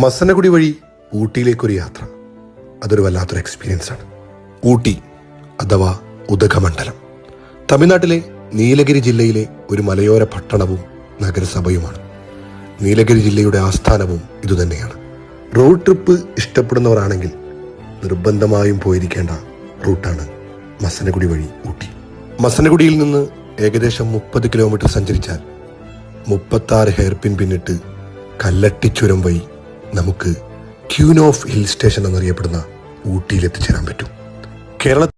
മസനഗുഡി വഴി ഊട്ടിയിലേക്കൊരു യാത്ര, അതൊരു വല്ലാത്തൊരു എക്സ്പീരിയൻസ് ആണ്. ഊട്ടി അഥവാ ഉദകമണ്ഡലം തമിഴ്നാട്ടിലെ നീലഗിരി ജില്ലയിലെ ഒരു മലയോര പട്ടണവും നഗരസഭയുമാണ്. നീലഗിരി ജില്ലയുടെ ആസ്ഥാനവും ഇതുതന്നെയാണ്. റോഡ് ട്രിപ്പ് ഇഷ്ടപ്പെടുന്നവരാണെങ്കിൽ നിർബന്ധമായും പോയിരിക്കേണ്ട റൂട്ടാണ് മസനഗുഡി വഴി ഊട്ടി. മസനഗുഡിയിൽ നിന്ന് ഏകദേശം 30 കിലോമീറ്റർ സഞ്ചരിച്ചാൽ 36 ഹെയർപിൻ പിന്നിട്ട് കല്ലട്ടിച്ചുരം വഴി നമുക്ക് ക്യൂൻ ഓഫ് ഹിൽ സ്റ്റേഷൻ എന്നറിയപ്പെടുന്ന ഊട്ടിയിൽ എത്തിച്ചേരാൻ പറ്റും. കേരളത്തിൽ